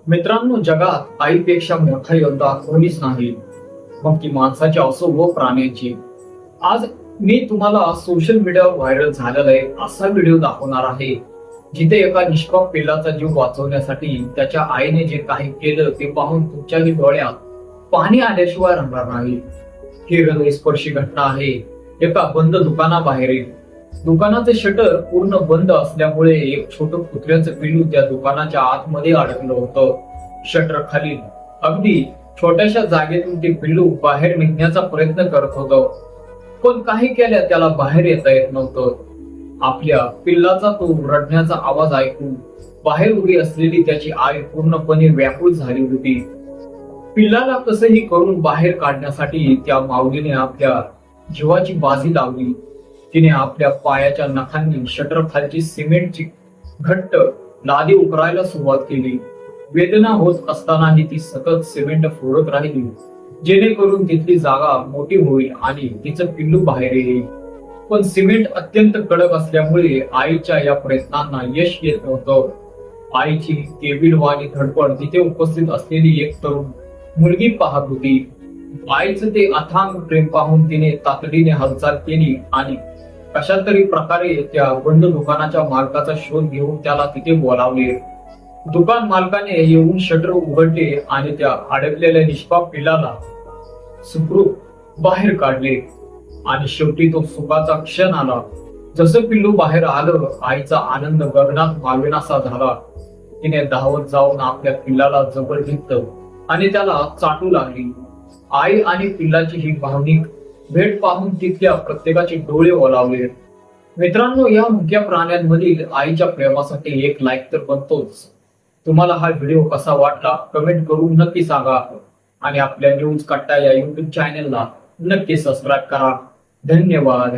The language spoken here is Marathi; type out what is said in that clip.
मित्रांनो, जगात आईपेक्षा मोठा योद्धा कोणीच नाही, मग ती माणसाची असो व प्राण्यांची. आज मी तुम्हाला सोशल मीडियावर व्हायरल झालेला एक असा व्हिडिओ दाखवणार आहे जिथे एका निष्पाप पिल्लाचा जीव वाचवण्यासाठी त्याच्या आईने जे काही केलं ते पाहून तुमच्याही डोळ्यात पाणी आल्याशिवाय राहणार नाही. ही हृदयस्पर्शी घटना आहे एका बंद दुकानाबाहेरील. दुकानाचे शटर पूर्ण बंद असल्यामुळे एक छोटं कुत्र्याचं पिल्लू त्या दुकानाच्या आतमध्ये अडकलं होतं. शटर खाली अगदी छोट्याशा जागेतून ते पिल्लू बाहेर निघण्याचा प्रयत्न करत होतं, पण काही केल्या त्याला बाहेर येता येत नव्हतं. आपल्या पिल्लाचा तो रडण्याचा आवाज ऐकून बाहेर उभी असलेली त्याची आई पूर्णपणे व्याकुळ झाली होती. पिल्लाला कसंही करून बाहेर काढण्यासाठी त्या माऊलीने आपल्या जीवाची बाजी लावली. तिने आपल्या पायाच्या नखांनी शटर खालची सिमेंटची घट्ट लादी उकरायला सुरुवात केली. वेदना होत असतानाही ती सतत सिमेंट फोडत राहिली, जेणेकरून तिथली जागा मोठी होईल आणि तिचं पिल्लू बाहेर येईल. पण सिमेंट अत्यंत कडक असल्यामुळे आईच्या या प्रयत्नांना यश येत नव्हतं. आईची केविलवाणी धडपड तिथे उपस्थित असलेली एक तरुण मुलगी पाहत होती. आईचं ते अथांग प्रेम पाहून तिने तातडीने हालचाल केली आणि कशा तरी प्रकारे त्या बंद दुकानाच्या मालकाचा शोध घेऊन त्याला तिथे बोलावले. दुकान मालकाने येऊन शटर उघडले आणि त्या अडकलेल्या निष्पाप पिल्लाला सुखरूप बाहेर काढले. आणि शेवटी तो सुखाचा क्षण आला. जसं पिल्लू बाहेर आलं, आईचा आनंद गगनात मावेनासा झाला. तिने धावत जाऊन आपल्या पिल्लाला जवळ घेतलं आणि त्याला चाटू लागली. आई आणि पिल्लाची ही भावनिक भेट पाहून तिथल्या प्रत्येकाचे डोळे ओलावले. मित्रांनो, या मुक्या प्राण्यांमधील आईच्या प्रेमासाठी एक लाईक तर बनतोच. तुम्हाला हा व्हिडिओ कसा वाटला कमेंट करून नक्की सांगा आणि आपल्या न्यूज कट्टा या युट्यूब चॅनेलला नक्की सबस्क्राईब करा. धन्यवाद.